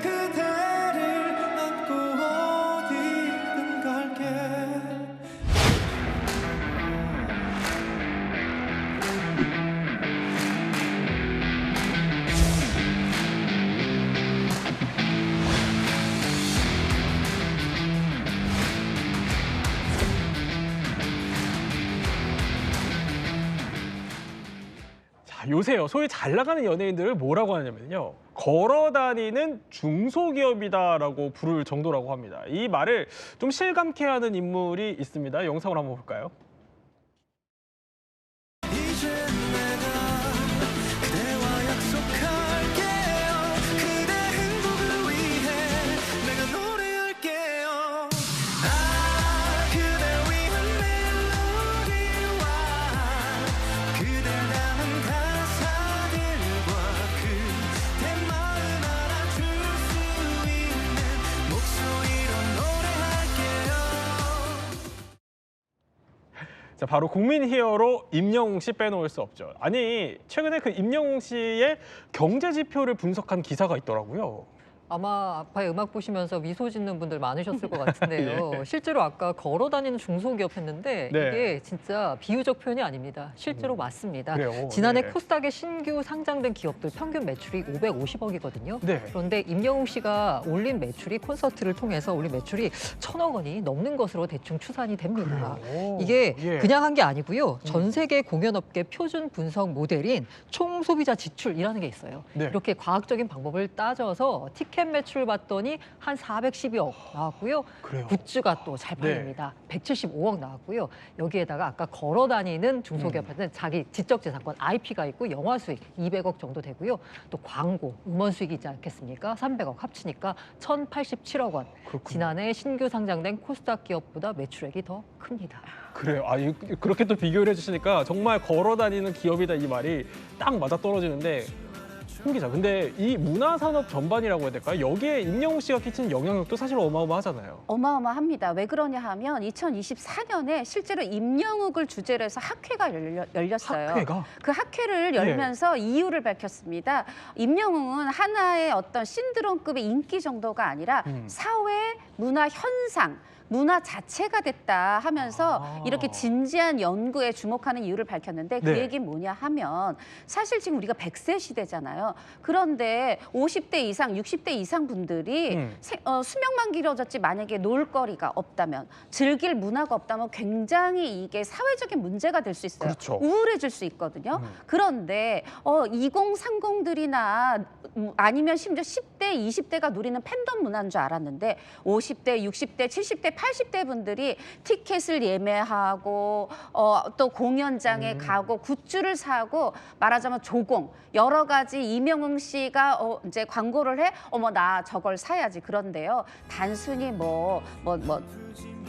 그대를 안고 어디든 갈게. 요새요, 소위 잘 나가는 연예인들을 뭐라고 하냐면요, 걸어다니는 중소기업이다라고 부를 정도라고 합니다. 이 말을 좀 실감케 하는 인물이 있습니다. 영상을 한번 볼까요? 이제 내가 그대와 약속할게요. 그대 행복을 위해 내가 노래할게요. 아, 그대 위한 멜로디와 그댈 담은 가사들과 그대 마음 알아줄 수 있는 목소리로 노래할게요. 자, 바로 국민 히어로 임영웅 씨 빼놓을 수 없죠. 아니, 최근에 그 임영웅 씨의 경제 지표를 분석한 기사가 있더라고요. 아마 아빠의 음악 보시면서 미소 짓는 분들 많으셨을 것 같은데요. 예. 실제로 아까 걸어다니는 중소기업 했는데 네. 이게 진짜 비유적 표현이 아닙니다. 실제로 맞습니다. 그래요? 지난해 네. 코스닥에 신규 상장된 기업들 평균 매출이 550억이거든요. 네. 그런데 임영웅 씨가 올린 매출이 콘서트를 통해서 올린 매출이 1,000억 원이 넘는 것으로 대충 추산이 됩니다. 그래요? 이게 예. 그냥 한 게 아니고요. 전 세계 공연업계 표준 분석 모델인 총소비자 지출이라는 게 있어요. 네. 이렇게 과학적인 방법을 따져서 티켓 매출 봤더니 한 412억 나왔고요. 그래요? 굿즈가 또 잘 네. 팔립니다. 175억 나왔고요. 여기에다가 아까 걸어다니는 중소기업한테는 자기 지적재산권 IP가 있고 영화 수익 200억 정도 되고요. 또 광고, 음원 수익이 있지 않겠습니까? 300억 합치니까 1,087억 원. 그렇군요. 지난해 신규 상장된 코스닥 기업보다 매출액이 더 큽니다. 그래요. 아, 그렇게 또 비교를 해주시니까 정말 걸어다니는 기업이다 이 말이 딱 맞아 떨어지는데, 홍 기자, 근데 이 문화산업 전반이라고 해야 될까요? 여기에 임영웅 씨가 끼치는 영향력도 사실 어마어마하잖아요. 어마어마합니다. 왜 그러냐 하면 2024년에 실제로 임영웅을 주제로 해서 학회가 열렸어요. 학회가? 그 학회를 열면서 이유를 밝혔습니다. 임영웅은 하나의 어떤 신드롬급의 인기 정도가 아니라 사회 문화 현상, 문화 자체가 됐다 하면서 이렇게 진지한 연구에 주목하는 이유를 밝혔는데 그 네. 얘기는 뭐냐 하면 사실 지금 우리가 100세 시대잖아요. 그런데 50대 이상, 60대 이상 분들이 수명만 길어졌지 만약에 놀거리가 없다면, 즐길 문화가 없다면 굉장히 이게 사회적인 문제가 될 수 있어요. 그렇죠. 우울해질 수 있거든요. 그런데 2030들이나 아니면 심지어 10대, 20대가 누리는 팬덤 문화인 줄 알았는데 50대, 60대, 70대, 80대 분들이 티켓을 예매하고 또 공연장에 가고 굿즈를 사고 말하자면 조공 여러 가지 임영웅 씨가 이제 광고를 해 어머 나 저걸 사야지. 그런데요 단순히 뭐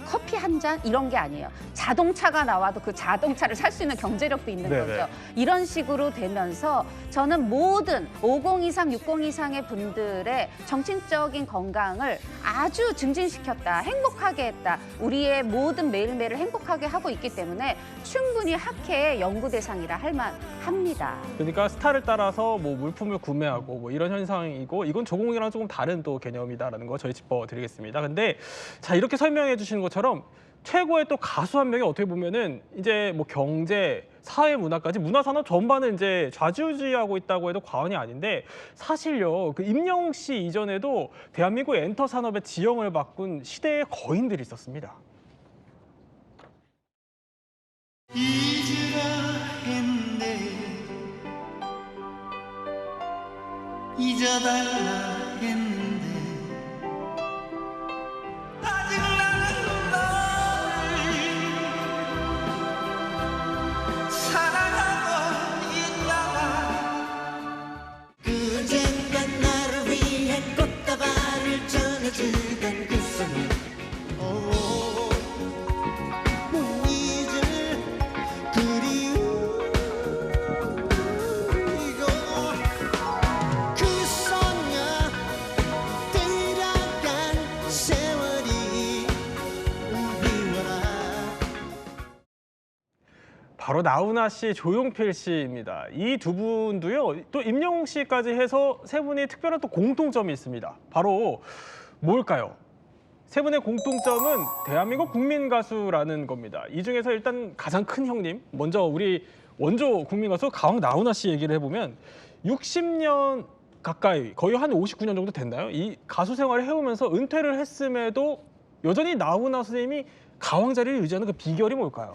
커피 한 잔 이런 게 아니에요. 자동차가 나와도 그 자동차를 살 수 있는 경제력도 있는 네네. 거죠. 이런 식으로 되면서 저는 모든 50 이상, 60 이상의 분들의 정신적인 건강을 아주 증진시켰다. 행복하게 했다. 우리의 모든 매일매일을 행복하게 하고 있기 때문에 충분히 학회의 연구 대상이라 할 만합니다. 그러니까 스타를 따라서 뭐 물품을 구매하고 뭐 이런 현상이고, 이건 조공이랑 조금 다른 또 개념이다라는 거 저희 짚어드리겠습니다. 근데 자, 이렇게 설명해 주시는 것처럼 최고의 또 가수 한 명이 어떻게 보면은 이제 뭐 경제, 사회 문화까지 문화산업 전반을 이제 좌지우지하고 있다고 해도 과언이 아닌데, 사실요 그 임영웅 씨 이전에도 대한민국 엔터 산업의 지형을 바꾼 시대의 거인들이 있었습니다. 잊으라 했네 잊어달라 했는데 아직 나는 너를 사랑하고 있나 그젠간 나를 위해 꽃다발을 전해주던 그 손을 못 잊을 그리움 이거 그 소녀 데려간 세월이 미워라. 바로 나훈아 씨, 조용필 씨입니다. 이 두 분도요, 또 임영웅 씨까지 해서 세 분이 특별한 또 공통점이 있습니다. 바로 뭘까요? 세 분의 공통점은 대한민국 국민 가수라는 겁니다. 이 중에서 일단 가장 큰 형님, 먼저 우리 원조 국민 가수 가왕 나훈아 씨 얘기를 해보면 60년 가까이, 거의 한 59년 정도 됐나요? 이 가수 생활을 해오면서 은퇴를 했음에도 여전히 나훈아 선생님이 가왕 자리를 유지하는 그 비결이 뭘까요?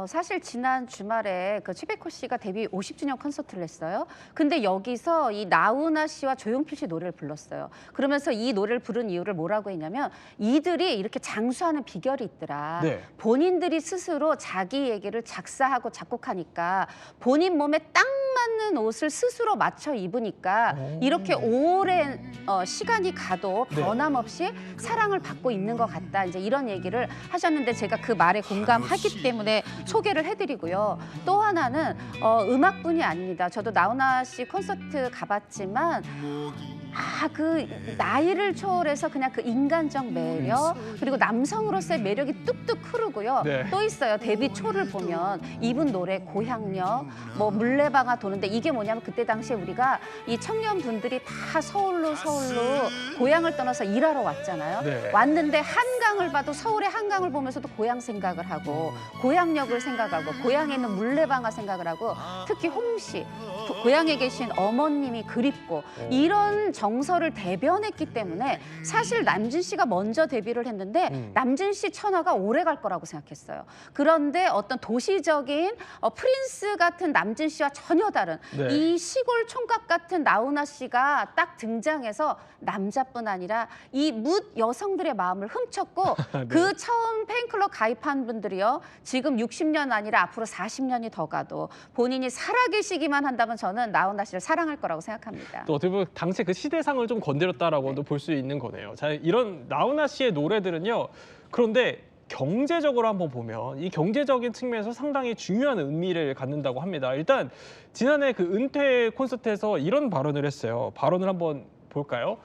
사실 지난 주말에 그 최백호 씨가 데뷔 50주년 콘서트를 했어요. 근데 여기서 이 나훈아 씨와 조용필 씨 노래를 불렀어요. 그러면서 이 노래를 부른 이유를 뭐라고 했냐면 이들이 이렇게 장수하는 비결이 있더라. 네. 본인들이 스스로 자기 얘기를 작사하고 작곡하니까 본인 몸에 딱 맞는 옷을 스스로 맞춰 입으니까 이렇게 오랜 시간이 가도 네. 변함없이 사랑을 받고 있는 것 같다. 이제 이런 얘기를 하셨는데 제가 그 말에 공감하기 때문에 소개를 해드리고요. 또 하나는 음악뿐이 아닙니다. 저도 나훈아 씨 콘서트 가봤지만 그 나이를 초월해서 그냥 그 인간적 매력 그리고 남성으로서의 매력이 뚝뚝 흐르고요. 네. 또 있어요. 데뷔 초를 보면 이분 노래 고향역 뭐 물레방아 도는데 이게 뭐냐면 그때 당시에 우리가 이 청년분들이 다 서울로 고향을 떠나서 일하러 왔잖아요. 네. 왔는데 한강을 봐도 서울의 한강을 보면서도 고향 생각을 하고 고향역을 생각하고 고향에 있는 물레방아 생각을 하고 특히 홍씨 고향에 계신 어머님이 그립고 이런 정서를 대변했기 때문에 사실 남진 씨가 먼저 데뷔를 했는데 남진 씨 천하가 오래 갈 거라고 생각했어요. 그런데 어떤 도시적인 프린스 같은 남진 씨와 전혀 다른 네. 이 시골 총각 같은 나훈아 씨가 딱 등장해서 남자뿐 아니라 이 묻 여성들의 마음을 훔쳤고 네. 그 처음 팬클럽 가입한 분들이요. 지금 60년 아니라 앞으로 40년이 더 가도 본인이 살아계시기만 한다면 저는 나훈아 씨를 사랑할 거라고 생각합니다. 또 어떻게 보면 당시 그 시대상을 좀 건드렸다라고도 볼 수 있는 거네요. 자, 이런 나훈아 씨의 노래들은요. 그런데 경제적으로 한번 보면 이 경제적인 측면에서 상당히 중요한 의미를 갖는다고 합니다. 일단 지난해 그 은퇴 콘서트에서 이런 발언을 했어요. 발언을 한번 볼까요?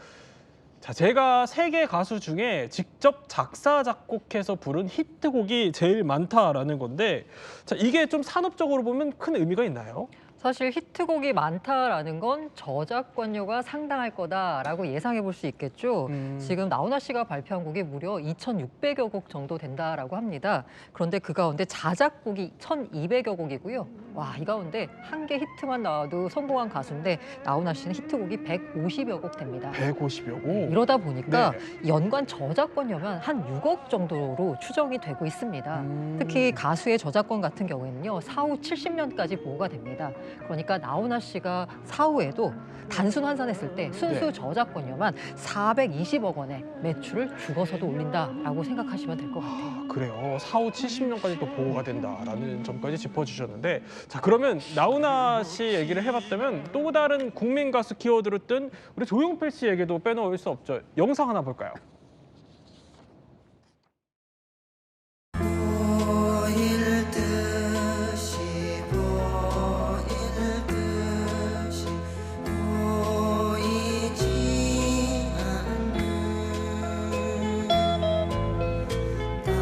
자, 제가 세계 가수 중에 직접 작사 작곡해서 부른 히트곡이 제일 많다라는 건데, 자, 이게 좀 산업적으로 보면 큰 의미가 있나요? 사실 히트곡이 많다라는 건 저작권료가 상당할 거다라고 예상해 볼 수 있겠죠. 지금 나훈아 씨가 발표한 곡이 무려 2,600여 곡 정도 된다라고 합니다. 그런데 그 가운데 자작곡이 1,200여 곡이고요. 와, 이 가운데 한 개 히트만 나와도 성공한 가수인데 나훈아 씨는 히트곡이 150여 곡 됩니다. 150여 곡. 이러다 보니까 네. 연간 저작권료면 한 6억 정도로 추정이 되고 있습니다. 특히 가수의 저작권 같은 경우에는요, 사후 70년까지 보호가 됩니다. 그러니까 나훈아 씨가 사후에도 단순 환산했을 때 순수 네. 저작권료만 420억 원의 매출을 죽어서도 올린다라고 생각하시면 될 것 같아요. 그래요. 사후 70년까지 또 보호가 된다라는 점까지 짚어주셨는데, 자, 그러면 나훈아 씨 얘기를 해봤다면 또 다른 국민 가수 키워드로 뜬 우리 조용필 씨 얘기도 빼놓을 수 없죠. 영상 하나 볼까요? 보일 듯이 보이지 않는 따옴따옴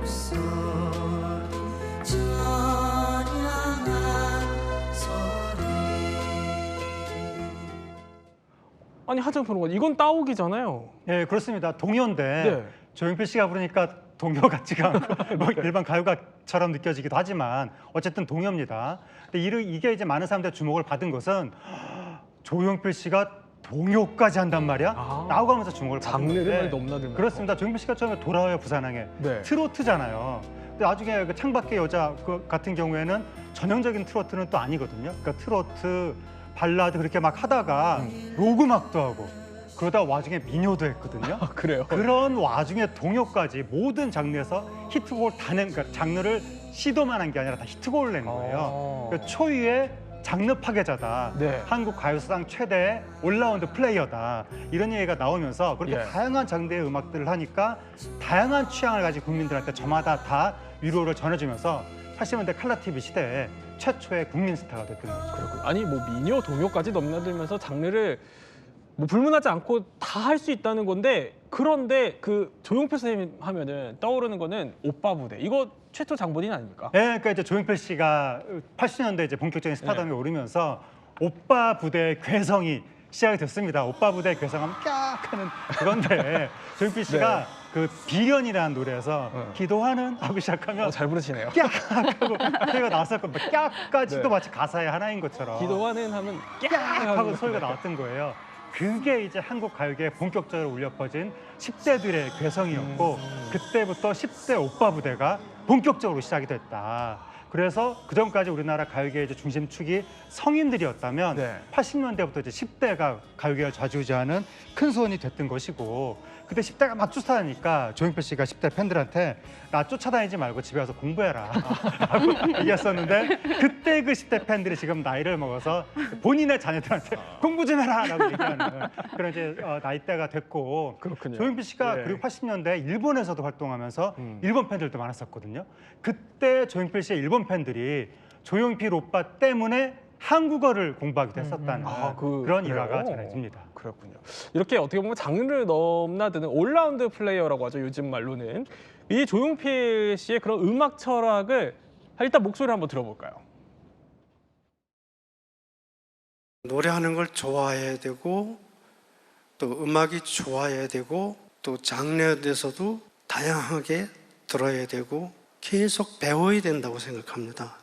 소리 찬양한 소리. 아니, 하정 평론가, 이건 따오기잖아요. 예, 그렇습니다. 동요인데 네. 조용필 씨가 부르니까 동요 같지가 않고 뭐 일반 가요가처럼 느껴지기도 하지만 어쨌든 동요입니다. 근데 이게 이제 많은 사람들의 주목을 받은 것은 조용필 씨가 동요까지 한단 말이야? 아. 라고 하면서 주목을 받은 장르를 건데 넘나들면서. 그렇습니다. 조용필 씨가 처음에 돌아와요 부산항에 네. 트로트잖아요. 근데 나중에 그 창밖의 여자 같은 경우에는 전형적인 트로트는 또 아니거든요. 그러니까 트로트, 발라드 그렇게 막 하다가 로그막도 하고 그러다 와중에 민요도 했거든요. 아, 그래요? 그런 와중에 동요까지 모든 장르에서 히트곡을 다 낸, 그러니까 장르를 시도만 한 게 아니라 다 히트곡을 낸 거예요. 그러니까 초유의 장르 파괴자다. 네. 한국 가요사상 최대의 올라운드 플레이어다. 이런 얘기가 나오면서 그렇게 예. 다양한 장르의 음악들을 하니까 다양한 취향을 가진 국민들한테 저마다 다 위로를 전해주면서 80년대 칼라 TV 시대에 최초의 국민 스타가 됐던 거죠. 그렇군요. 아니, 뭐 민요, 동요까지 넘나들면서 장르를 뭐 불문하지 않고 다 할 수 있다는 건데 그런데 그 조용필 선생님 하면은 떠오르는 거는 오빠 부대. 이거 최초 장본인 아닙니까? 네, 그러니까 이제 조용필 씨가 80년대 이제 본격적인 스타덤에 네. 오르면서 오빠 부대의 괴성이 시작이 됐습니다. 오빠 부대의 괴성하면 깍 하는 그런데 조용필 씨가 그 비련이라는 노래에서 기도하는 하고 시작하면 잘 부르시네요. 깍 하고 소리가 나왔었고 깍까지도 네. 마치 가사의 하나인 것처럼 기도하는 하면 깍 하고 소리가 나왔던 거예요. 그게 이제 한국 가요계에 본격적으로 울려 퍼진 10대들의 괴성이었고 그때부터 10대 오빠 부대가 본격적으로 시작이 됐다. 그래서 그 전까지 우리나라 가요계의 이제 중심축이 성인들이었다면 네. 80년대부터 이제 10대가 가요계를 좌지우지하는 큰 소원이 됐던 것이고 그때 10대가 막 쫓아다니니까 조용필 씨가 10대 팬들한테 나 쫓아다니지 말고 집에 와서 공부해라 라고 얘기했었는데 그때 그 10대 팬들이 지금 나이를 먹어서 본인의 자녀들한테 공부 좀 해라 라고 얘기하는 그런 이제 나이대가 됐고 그렇군요. 조용필 씨가 네. 그리고 80년대 일본에서도 활동하면서 일본 팬들도 많았었거든요. 그때 조용필 씨의 일본 팬들이 조용필 오빠 때문에 한국어를 공부하기도 했었다는 그런 그래요? 일화가 전해집니다. 그렇군요. 이렇게 어떻게 보면 장르를 넘나드는 올라운드 플레이어라고 하죠. 요즘 말로는. 이 조용필 씨의 그런 음악 철학을 일단 목소리 한번 들어볼까요? 노래하는 걸 좋아해야 되고 또 음악이 좋아야 되고 또 장르에 대해서도 다양하게 들어야 되고 계속 배워야 된다고 생각합니다.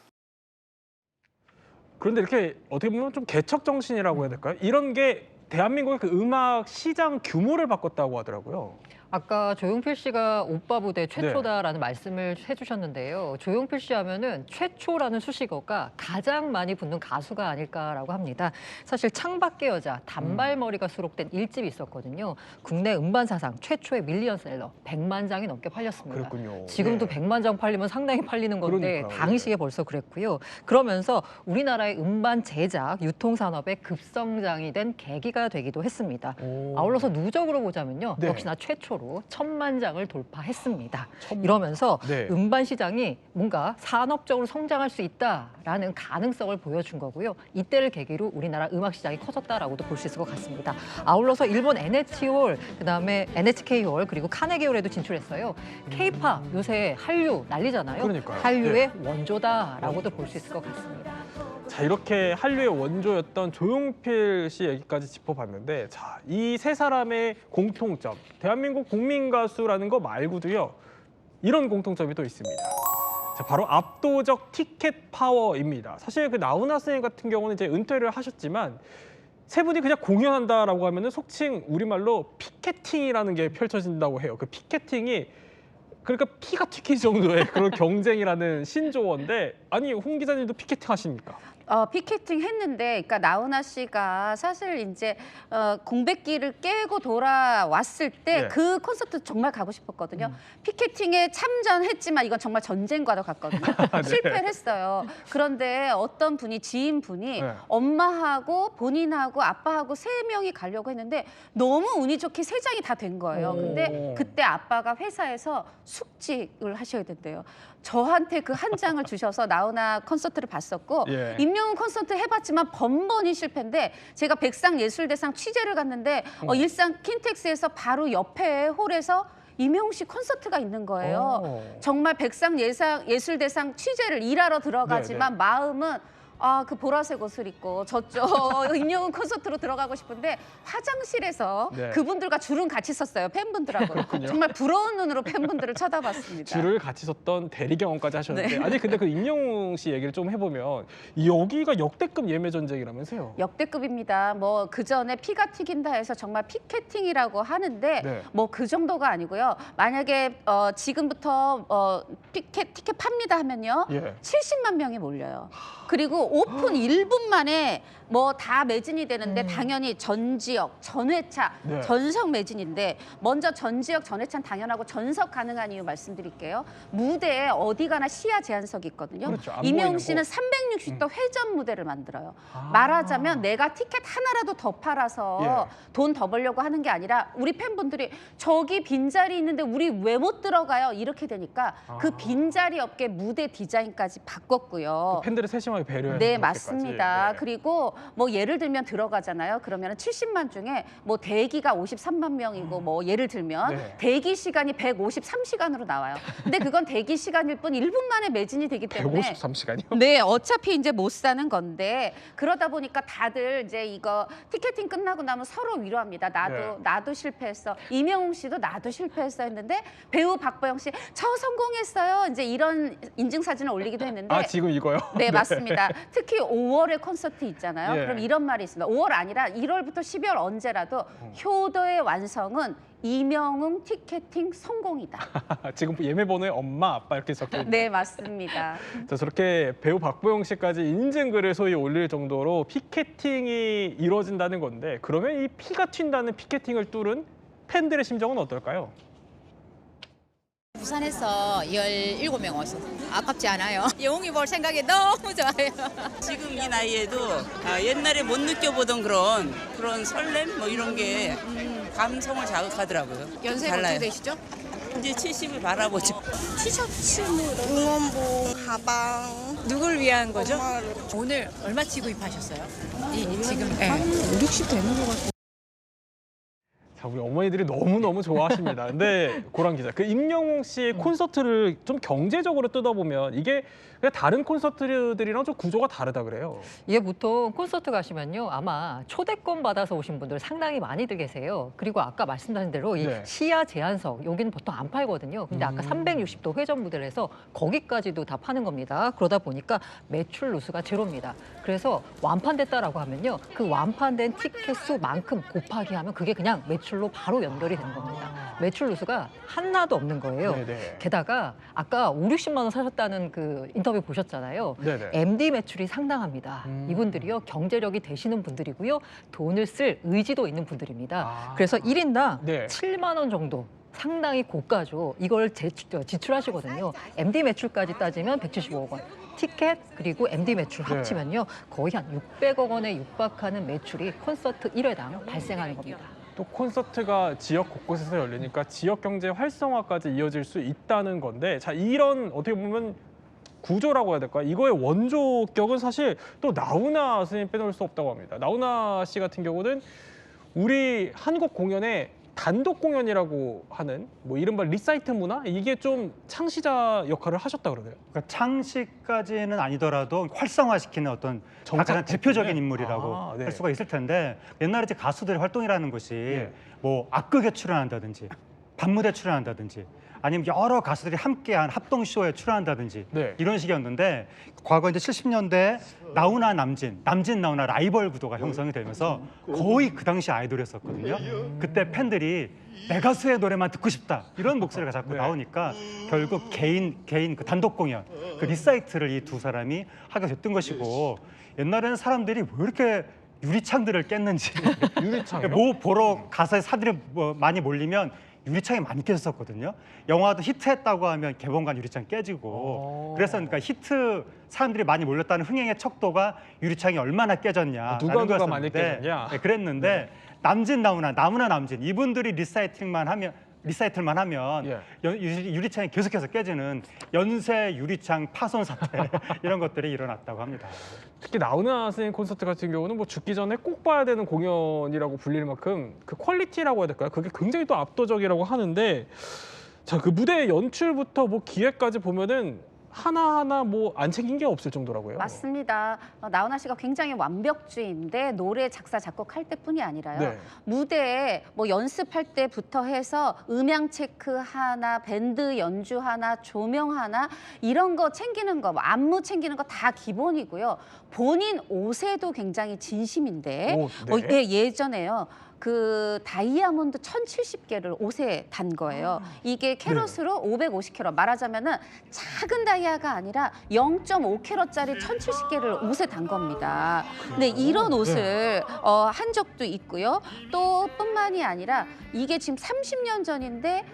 그런데 이렇게 어떻게 보면 좀 개척 정신이라고 해야 될까요? 이런 게 대한민국의 그 음악 시장 규모를 바꿨다고 하더라고요. 아까 조용필 씨가 오빠 부대 최초다라는 말씀을 해주셨는데요. 조용필 씨 하면은 최초라는 수식어가 가장 많이 붙는 가수가 아닐까라고 합니다. 사실 창밖의 여자, 단발머리가 수록된 1집이 있었거든요. 국내 음반 사상 최초의 밀리언셀러 100만 장이 넘게 팔렸습니다. 그랬군요. 지금도 네. 100만 장 팔리면 상당히 팔리는 건데 그러니까요. 당시에 벌써 그랬고요. 그러면서 우리나라의 음반 제작, 유통 산업의 급성장이 된 계기가 되기도 했습니다. 아울러서 누적으로 보자면요. 네. 역시나 최초로 1000만 장을 돌파했습니다. 이러면서 네. 음반 시장이 뭔가 산업적으로 성장할 수 있다라는 가능성을 보여준 거고요. 이때를 계기로 우리나라 음악 시장이 커졌다라고도 볼 수 있을 것 같습니다. 아울러서 일본 NH홀, 그다음에 NHK홀 그리고 카네기홀에도 진출했어요. K-팝 요새 한류 난리잖아요. 그러니까요. 한류의 원조다라고도 볼 수 있을 것 같습니다. 자, 이렇게 한류의 원조였던 조용필 씨 얘기까지 짚어봤는데 자, 이 세 사람의 공통점, 대한민국 국민 가수라는 거 말고도요. 이런 공통점이 또 있습니다. 자, 바로 압도적 티켓 파워입니다. 사실 그 나훈아 선생님 같은 경우는 이제 은퇴를 하셨지만 세 분이 그냥 공연한다라고 하면은 속칭 우리말로 피켓팅이라는 게 펼쳐진다고 해요. 그 피켓팅이 그러니까 피가 튀길 정도의 그런 경쟁이라는 신조어인데 아니 홍 기자님도 피켓팅 하십니까? 피켓팅 했는데, 그러니까 나훈아 씨가 사실 이제 공백기를 깨고 돌아왔을 때 네. 그 콘서트 정말 가고 싶었거든요. 피켓팅에 참전했지만 이건 정말 전쟁과도 같거든요. 실패를 했어요. 그런데 어떤 분이 지인분이 네. 엄마하고 본인하고 아빠하고 3명이 가려고 했는데 너무 운이 좋게 3장이 다 된 거예요. 근데 그때 아빠가 회사에서 숙직을 하셔야 된대요. 저한테 그 한 장을 주셔서 나훈아 콘서트를 봤었고 예. 임영웅 콘서트 해봤지만 번번이 실패인데 제가 백상예술대상 취재를 갔는데 일산 킨텍스에서 바로 옆에 홀에서 임영웅 씨 콘서트가 있는 거예요. 정말 백상예술대상 취재를 일하러 들어가지만 마음은 그 보라색 옷을 입고 저쪽 임영웅 콘서트로 들어가고 싶은데 화장실에서 네. 그분들과 줄은 같이 섰어요. 팬분들하고. 정말 부러운 눈으로 팬분들을 쳐다봤습니다. 줄을 같이 섰던 대리 경험까지 하셨는데 네. 아니 근데 그 임영웅 씨 얘기를 좀 해보면 여기가 역대급 예매 전쟁이라면서요? 역대급입니다. 뭐 그 전에 피가 튀긴다 해서 정말 피켓팅이라고 하는데 네. 뭐 그 정도가 아니고요. 만약에 지금부터 티켓 팝니다 하면요. 예. 70만 명이 몰려요. 그리고 오픈 1분 만에 뭐 다 매진이 되는데 당연히 전 지역, 전 회차, 네. 전석 매진인데 먼저 전 지역, 전 회차는 당연하고 전석 가능한 이유 말씀드릴게요. 무대에 어디 가나 시야 제한석이 있거든요. 그렇죠. 안 이명웅 보이는 씨는 곳. 360도 회전 무대를 만들어요. 말하자면 내가 티켓 하나라도 더 팔아서 돈 더 벌려고 하는 게 아니라 우리 팬분들이 저기 빈자리 있는데 우리 왜 못 들어가요? 이렇게 되니까 그 빈자리 없게 무대 디자인까지 바꿨고요. 팬들을 세심하게 배려해서 네, 그렇게까지. 맞습니다. 네. 그리고 뭐 예를 들면 들어가잖아요. 그러면 70만 중에 뭐 대기가 53만 명이고 뭐 예를 들면 네. 대기 시간이 153시간으로 나와요. 근데 그건 대기 시간일 뿐 1분 만에 매진이 되기 때문에 153시간이요? 네, 어차피 이제 못 사는 건데 그러다 보니까 다들 이제 이거 티켓팅 끝나고 나면 서로 위로합니다. 나도 실패했어. 이명웅 씨도 나도 실패했어 했는데 배우 박보영 씨 저 성공했어요. 이제 이런 인증 사진을 올리기도 했는데 아, 지금 이거요? 네, 맞습니다. 특히 5월에 콘서트 있잖아요. 예. 그럼 이런 말이 있습니다. 5월 아니라 1월부터 12월 언제라도 효도의 완성은 이명웅 티켓팅 성공이다. 지금 예매 번호에 엄마, 아빠 이렇게 적혀 있는. 네, 맞습니다. 자, 저렇게 배우 박보영 씨까지 인증글을 소위 올릴 정도로 피켓팅이 이루어진다는 건데 그러면 이 피가 튄다는 피켓팅을 뚫은 팬들의 심정은 어떨까요? 부산에서 17명 왔어. 아깝지 않아요. 영웅이 볼 생각이 너무 좋아요. 지금 이 나이에도 옛날에 못 느껴보던 그런 설렘 뭐 이런 게 감성을 자극하더라고요. 연세가 달라요. 어떻게 되시죠? 이제 70을 바라보죠. 티셔츠, 응원봉, 가방. 누굴 위한 거죠? 엄마를. 오늘 얼마치 구입하셨어요? 지금 한 60 되는 것 같아요. 자, 우리 어머니들이 너무너무 좋아하십니다. 근데 고란 기자, 그 임영웅 씨의 콘서트를 좀 경제적으로 뜯어보면 이게 그냥 다른 콘서트들이랑 좀 구조가 다르다 그래요. 이게 보통 콘서트 가시면요. 아마 초대권 받아서 오신 분들 상당히 많이들 계세요. 그리고 아까 말씀하신 대로 이 네. 시야 제한석 여기는 보통 안 팔거든요. 근데 아까 360도 회전 무대를 해서 거기까지도 다 파는 겁니다. 그러다 보니까 매출 누수가 제로입니다. 그래서 완판됐다라고 하면요. 그 완판된 티켓 수만큼 곱하기 하면 그게 그냥 매출로 바로 연결이 되는 겁니다. 매출 누수가 하나도 없는 거예요. 네네. 게다가 아까 5, 60만 원 사셨다는 그 인터뷰 보셨잖아요. 네네. MD 매출이 상당합니다. 이분들이요 경제력이 되시는 분들이고요. 돈을 쓸 의지도 있는 분들입니다. 아. 그래서 1인당 네. 7만 원 정도 상당히 고가죠. 이걸 지출하시거든요. MD 매출까지 따지면 175억 원. 티켓 그리고 MD 매출 네. 합치면요. 거의 한 600억 원에 육박하는 매출이 콘서트 1회당 발생하는 겁니다. 또 콘서트가 지역 곳곳에서 열리니까 지역 경제 활성화까지 이어질 수 있다는 건데, 자, 이런 어떻게 보면 구조라고 해야 될까요? 이거의 원조격은 사실 또 나훈아 선생님 빼놓을 수 없다고 합니다. 나훈아 씨 같은 경우는 우리 한국 공연의 단독 공연이라고 하는 뭐 이른바 리사이트 문화, 이게 좀 창시자 역할을 하셨다 그러네요. 그러니까 창시까지는 아니더라도 활성화시키는 어떤 가장 대표적인 인물이라고 네. 할 수가 있을 텐데, 옛날에 이제 가수들의 활동이라는 것이 네. 뭐 악극에 출연한다든지 밤무대 출연한다든지 아니면 여러 가수들이 함께한 합동쇼에 출연한다든지 네. 이런 식이었는데, 과거 이제 70년대 나훈아 남진 나훈아 라이벌 구도가 형성이 되면서 거의 그 당시 아이돌이었었거든요. 그때 팬들이 내 가수의 노래만 듣고 싶다 이런 목소리가 자꾸 네. 나오니까 결국 개인 그 단독 공연 그 리사이트를 이 두 사람이 하게 됐던 것이고, 옛날에는 사람들이 왜 이렇게 유리창들을 깼는지 유리창이요? 뭐 보러 가서 사람들이 뭐 많이 몰리면 유리창이 많이 깨졌었거든요. 영화도 히트했다고 하면 개봉관 유리창 깨지고, 그래서 그러니까 히트 사람들이 많이 몰렸다는 흥행의 척도가 유리창이 얼마나 깨졌냐, 누가 많이 깨졌냐. 네, 그랬는데 남진 나훈아 남진 이분들이 리사이틀만 하면 예. 유리창이 계속해서 깨지는 연쇄 유리창 파손 사태 이런 것들이 일어났다고 합니다. 특히 나훈아 선생님 콘서트 같은 경우는 뭐 죽기 전에 꼭 봐야 되는 공연이라고 불릴 만큼 그 퀄리티라고 해야 될까요? 그게 굉장히 또 압도적이라고 하는데, 자, 그 무대 연출부터 뭐 기획까지 보면은 하나하나 뭐 안 챙긴 게 없을 정도라고요. 맞습니다. 나훈아 씨가 굉장히 완벽주의인데 노래 작사 작곡할 때뿐이 아니라요. 네. 무대에 뭐 연습할 때부터 해서 음향 체크 하나, 밴드 연주 하나, 조명 하나 이런 거 챙기는 거, 뭐 안무 챙기는 거 다 기본이고요. 본인 옷에도 굉장히 진심인데 옷, 네. 예전에요. 그 다이아몬드 1070개를 옷에 단 거예요. 이게 캐럿으로 550캐럿. 말하자면은 작은 다이아가 아니라 0.5캐럿짜리 1070개를 옷에 단 겁니다. 근데 이런 옷을 한 적도 있고요. 또 뿐만이 아니라 이게 지금 30년 전인데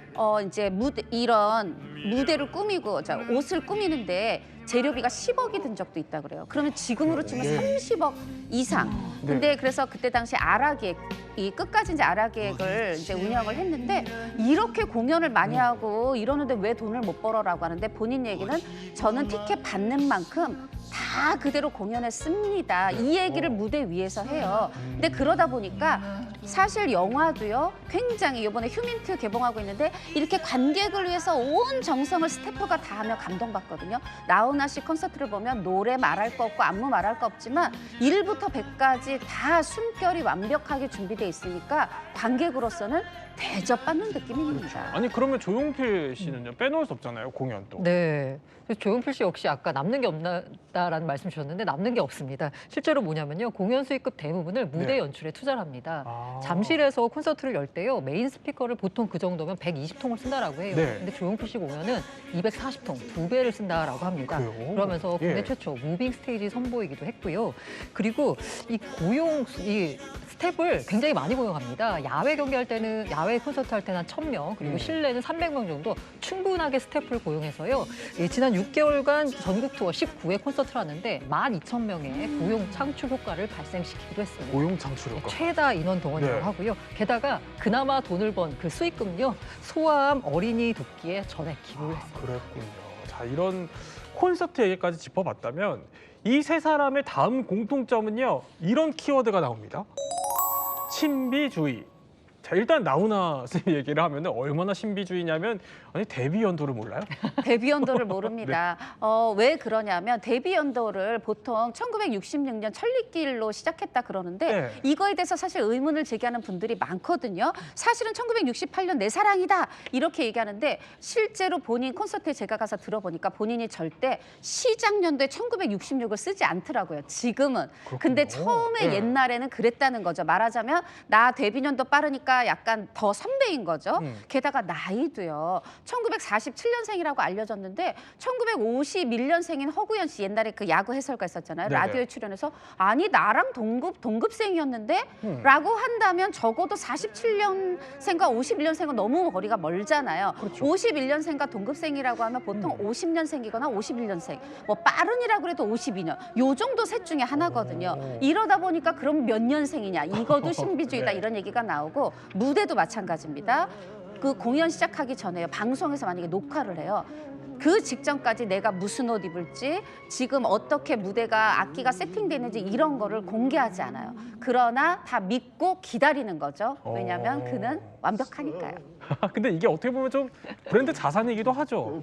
이제 이런 무대를 꾸미고 옷을 꾸미는데 재료비가 10억이 든 적도 있다 그래요. 그러면 지금으로 치면 30억 이상. 근데 그래서 그때 당시 아라기획, 이 끝까지 이제 아라기획을 이제 운영을 했는데, 이렇게 공연을 많이 하고 이러는데 왜 돈을 못 벌어라고 하는데, 본인 얘기는 저는 티켓 받는 만큼 다 그대로 공연했습니다. 이 얘기를 무대 위에서 해요. 근데 그러다 보니까 사실 영화도요, 굉장히 이번에 휴민트 개봉하고 있는데 이렇게 관객을 위해서 온 정성을 스태프가 다하며 감동받거든요. 나훈아 씨 콘서트를 보면 노래 말할 거 없고 안무 말할 거 없지만 1부터 100까지 다 숨결이 완벽하게 준비돼 있으니까 관객으로서는 대접받는 느낌입니다. 아니 그러면 조용필 씨는요 빼놓을 수 없잖아요 공연 또. 네. 조용필 씨 역시 아까 남는 게 없다라는 말씀 주셨는데 남는 게 없습니다. 실제로 뭐냐면요. 공연 수익급 대부분을 무대 네. 연출에 투자를 합니다. 아. 잠실에서 콘서트를 열 때요. 메인 스피커를 보통 그 정도면 120통을 쓴다라고 해요. 네. 근데 조용필 씨 공연은 240통, 2배를 쓴다라고 합니다. 그래요? 그러면서 국내 예. 최초 무빙 스테이지 선보이기도 했고요. 그리고 이 스텝을 굉장히 많이 고용합니다. 야외 경기할 때는 야외 콘서트 할 때는 한 1,000명, 그리고 실내는 300명 정도 충분하게 스태프를 고용해서요. 예, 지난 6개월간 전국 투어 19회 콘서트를 하는데 12,000명의 고용 창출 효과를 발생시키기도 했습니다. 고용 창출 효과. 최다 인원 동원이라고 네. 하고요. 게다가 그나마 돈을 번 그 수익금요. 소아암 어린이 돕기에 전액 기부를 했습니다. 그랬군요. 자 이런 콘서트 얘기까지 짚어봤다면 이 세 사람의 다음 공통점은요 이런 키워드가 나옵니다. 신비주의. 자 일단 나훈아 쌤 얘기를 하면 얼마나 신비주의냐면 아니 데뷔 연도를 몰라요? 데뷔 연도를 모릅니다. 왜 그러냐면 데뷔 연도를 보통 1966년 천리길로 시작했다 그러는데 네. 이거에 대해서 사실 의문을 제기하는 분들이 많거든요. 사실은 1968년 내 사랑이다 이렇게 얘기하는데 실제로 본인 콘서트에 제가 가서 들어보니까 본인이 절대 시작 연도에 1966을 쓰지 않더라고요. 지금은. 근데 처음에 네. 옛날에는 그랬다는 거죠. 말하자면 나 데뷔 연도 빠르니까 약간 더 선배인 거죠. 게다가 나이도요. 1947년생이라고 알려졌는데 1951년생인 허구연 씨 옛날에 그 야구 해설가 있었잖아요. 네네. 라디오에 출연해서 아니 나랑 동급생이었는데 라고 한다면 적어도 47년생과 51년생은 너무 거리가 멀잖아요. 그렇죠. 51년생과 동급생이라고 하면 보통 50년생이거나 51년생 뭐 빠른이라고 해도 52년 요 정도 셋 중에 하나거든요. 이러다 보니까 그럼 몇 년생이냐 이것도 신비주의다 네. 이런 얘기가 나오고 무대도 마찬가지입니다. 그 공연 시작하기 전에요. 방송에서 만약에 녹화를 해요. 그 직전까지 내가 무슨 옷 입을지 지금 어떻게 무대가 악기가 세팅되는지 이런 거를 공개하지 않아요. 그러나 다 믿고 기다리는 거죠. 왜냐하면 그는 완벽하니까요. 근데 이게 어떻게 보면 좀 브랜드 자산이기도 하죠.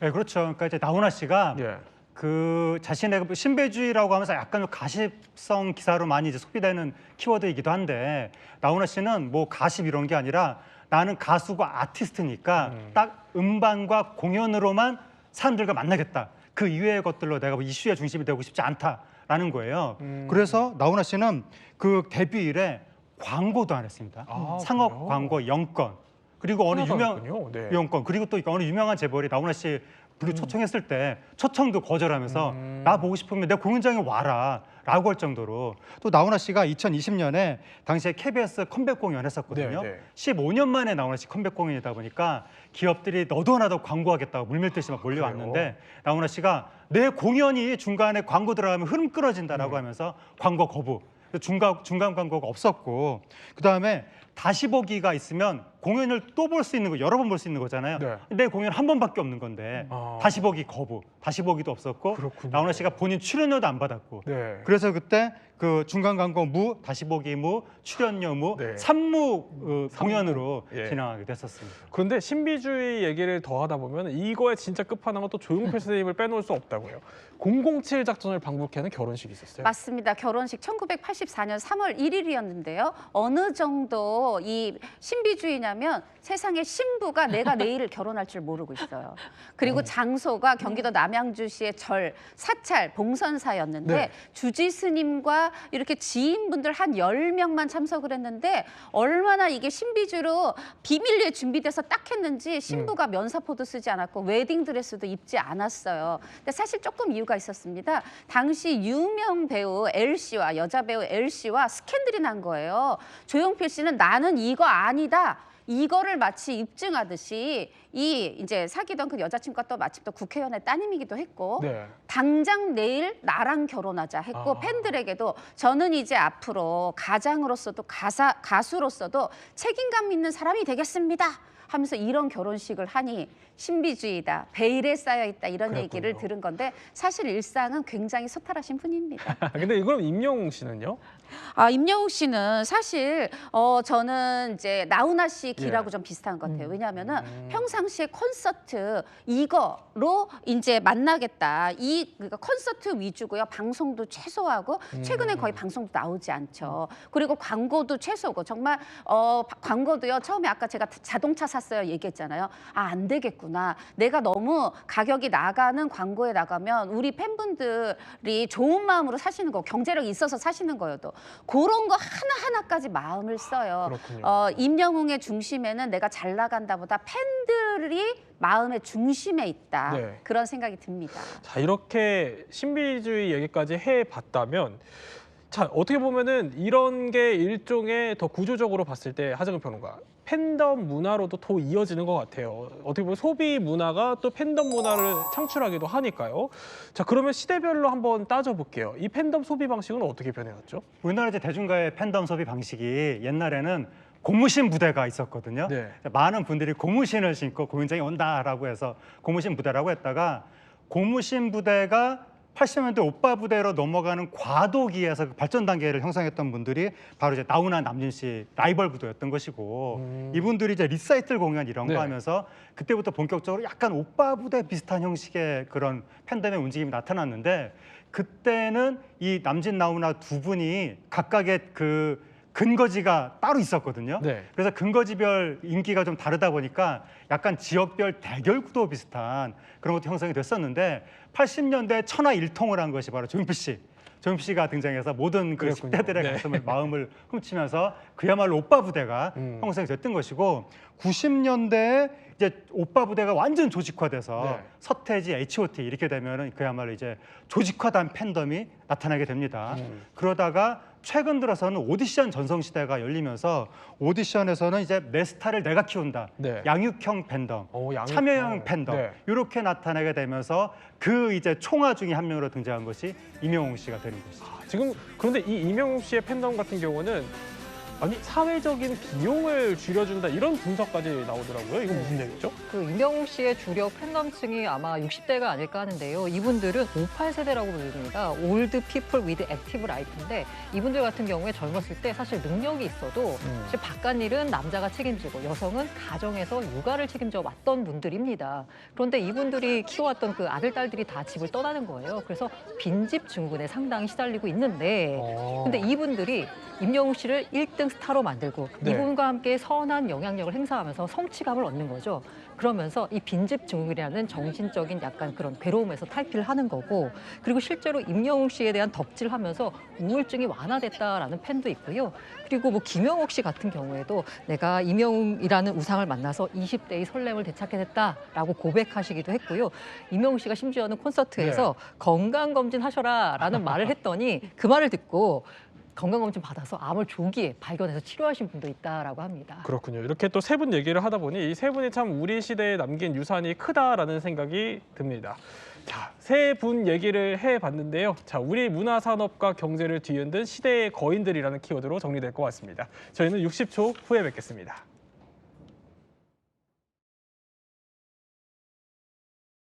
네, 그렇죠. 그러니까 이제 나훈아 씨가 예. 그 자신의 그 신비주의라고 하면서 약간 가십성 기사로 많이 이제 소비되는 키워드이기도 한데 나훈아 씨는 뭐 가십 이런 게 아니라 나는 가수가 아티스트니까 딱 음반과 공연으로만 사람들과 만나겠다. 그 이외의 것들로 내가 뭐 이슈의 중심이 되고 싶지 않다라는 거예요. 그래서 나훈아 씨는 그 데뷔일에 광고도 안 했습니다. 아, 상업 그래요? 광고 0건. 그리고 어느 하나도 유명 없군요. 네. 영권 그리고 또 어느 유명한 재벌이 나훈아 씨 부르 초청했을 때 초청도 거절하면서 나 보고 싶으면 내 공연장에 와라 라고 할 정도로 또 나훈아 씨가 2020년에 당시에 KBS 컴백 공연 했었거든요. 네, 네. 15년 만에 나훈아 씨 컴백 공연이다 보니까 기업들이 너도 나도 광고하겠다고 물밀듯이 막 몰려왔는데 그래요? 나훈아 씨가 내 공연이 중간에 광고 들어가면 흐름 끊어진다라고 하면서 광고 거부. 중간 광고가 없었고 그다음에 다시 보기가 있으면 공연을 또 볼 수 있는 거 여러 번 볼 수 있는 거잖아요. 네. 내 공연 한 번밖에 없는 건데 다시 보기 거부, 다시 보기도 없었고 그렇군요. 나훈아 씨가 본인 출연료도 안 받았고 네. 그래서 그때 그 중간 광고 무, 다시 보기 무, 출연료 무, 네. 삼무 공연으로 예. 진행하게 됐었습니다. 그런데 신비주의 얘기를 더 하다 보면 이거의 진짜 끝판왕은 또 조용필 선생님을 빼놓을 수 없다고요. 007 작전을 방북하는 결혼식이 있었어요. 맞습니다. 결혼식 1984년 3월 1일이었는데요. 어느 정도 이 신비주의냐면 세상에 신부가 내가 내일 결혼할 줄 모르고 있어요. 그리고 장소가 경기도 남양주시의 절, 사찰, 봉선사였는데 네. 주지 스님과 이렇게 지인분들 한 10명만 참석을 했는데 얼마나 이게 신비주의로 비밀리에 준비돼서 딱 했는지 신부가 면사포도 쓰지 않았고 웨딩드레스도 입지 않았어요. 근데 사실 조금 이유가 있었습니다. 당시 유명 배우 L씨와 여자 배우 L씨와 스캔들이 난 거예요. 조용필 씨는 나는 이거 아니다. 이거를 마치 입증하듯이 이 이제 사귀던 그 여자친구가 또 마침 또 국회의원의 따님이기도 했고 네. 당장 내일 나랑 결혼하자 했고 팬들에게도 저는 이제 앞으로 가장으로서도 가수로서도 책임감 있는 사람이 되겠습니다. 하면서 이런 결혼식을 하니 신비주의다, 베일에 쌓여 있다 이런 그렇군요. 얘기를 들은 건데 사실 일상은 굉장히 소탈하신 분입니다. 근데 그럼 임영웅 씨는요? 임영웅 씨는 사실 저는 이제 나훈아 씨 길하고 예. 좀 비슷한 것 같아요. 왜냐하면은 평상시에 콘서트 이거로 이제 만나겠다. 그러니까 콘서트 위주고요. 방송도 최소화하고 최근에 거의 방송도 나오지 않죠. 그리고 광고도 최소고 정말 광고도요. 처음에 아까 제가 자동차 샀어요 얘기했잖아요. 안 되겠구나. 내가 너무 가격이 나가는 광고에 나가면 우리 팬분들이 좋은 마음으로 사시는 거, 경제력이 있어서 사시는 거여도 그런 거 하나하나까지 마음을 써요. 그렇군요. 임영웅의 중심에는 내가 잘 나간다보다 팬들이 마음의 중심에 있다. 네. 그런 생각이 듭니다. 자, 이렇게 신비주의 얘기까지 해봤다면 자, 어떻게 보면은 이런 게 일종의 더 구조적으로 봤을 때 하정우 평론가 팬덤 문화로도 더 이어지는 것 같아요. 어떻게 보면 소비 문화가 또 팬덤 문화를 창출하기도 하니까요. 자, 그러면 시대별로 한번 따져볼게요. 이 팬덤 소비 방식은 어떻게 변해왔죠? 우리나라 이제 대중가의 팬덤 소비 방식이 옛날에는 고무신 부대가 있었거든요. 네. 많은 분들이 고무신을 신고 공연장에 온다라고 해서 고무신 부대라고 했다가 고무신 부대가 80년대 오빠 부대로 넘어가는 과도기에서 그 발전 단계를 형성했던 분들이 바로 이제 나훈아, 남진 씨 라이벌 구도였던 것이고 이분들이 이제 리사이틀 공연 이런 거 네. 하면서 그때부터 본격적으로 약간 오빠 부대 비슷한 형식의 그런 팬덤의 움직임이 나타났는데 그때는 이 남진, 나훈아 두 분이 각각의 그 근거지가 따로 있었거든요. 네. 그래서 근거지별 인기가 좀 다르다 보니까 약간 지역별 대결 구도 비슷한 그런 것도 형성이 됐었는데 80년대 천하일통을 한 것이 바로 조용필 씨. 조용필 씨가 등장해서 모든 그 그렇군요. 10대들의 네. 가슴을 마음을 훔치면서 그야말로 오빠 부대가 형성이 됐던 것이고 90년대에 이제 오빠 부대가 완전 조직화돼서 네. 서태지, H.O.T 이렇게 되면은 그야말로 이제 조직화된 팬덤이 나타나게 됩니다. 그러다가 최근 들어서는 오디션 전성 시대가 열리면서 오디션에서는 이제 내 스타를 내가 키운다. 네. 양육형 팬덤, 양육형. 참여형 팬덤 네. 이렇게 나타나게 되면서 그 이제 총화 중에 한 명으로 등장한 것이 임영웅 씨가 되는 것이죠. 지금 그런데 이 임영웅 씨의 팬덤 같은 경우는 아니 사회적인 비용을 줄여준다 이런 분석까지 나오더라고요. 이건 무슨 얘기죠? 그 임영웅 씨의 주력 팬덤층이 아마 60대가 아닐까 하는데요. 이분들은 58세대라고 불립니다. 올드 피플 위드 액티브 라이프인데 이분들 같은 경우에 젊었을 때 사실 능력이 있어도 사실 바깥일은 남자가 책임지고 여성은 가정에서 육아를 책임져 왔던 분들입니다. 그런데 이분들이 키워왔던 그 아들, 딸들이 다 집을 떠나는 거예요. 그래서 빈집 증후군에 상당히 시달리고 있는데 근데 이분들이 임영웅 씨를 1등 스타로 만들고 네. 이분과 함께 선한 영향력을 행사하면서 성취감을 얻는 거죠. 그러면서 이 빈집 증후군이라는 정신적인 약간 그런 괴로움에서 탈피를 하는 거고 그리고 실제로 임영웅 씨에 대한 덕질하면서 우울증이 완화됐다라는 팬도 있고요. 그리고 뭐 김영옥 씨 같은 경우에도 내가 임영웅이라는 우상을 만나서 20대의 설렘을 되찾게 됐다라고 고백하시기도 했고요. 임영웅 씨가 심지어는 콘서트에서 건강검진 하셔라라는 말을 했더니 그 말을 듣고 건강검진 받아서 암을 조기에 발견해서 치료하신 분도 있다라고 합니다. 그렇군요. 이렇게 또 세 분 얘기를 하다 보니 이 세 분이 참 우리 시대에 남긴 유산이 크다라는 생각이 듭니다. 자, 세 분 얘기를 해봤는데요. 자, 우리 문화산업과 경제를 뒤흔든 시대의 거인들이라는 키워드로 정리될 것 같습니다. 저희는 60초 후에 뵙겠습니다.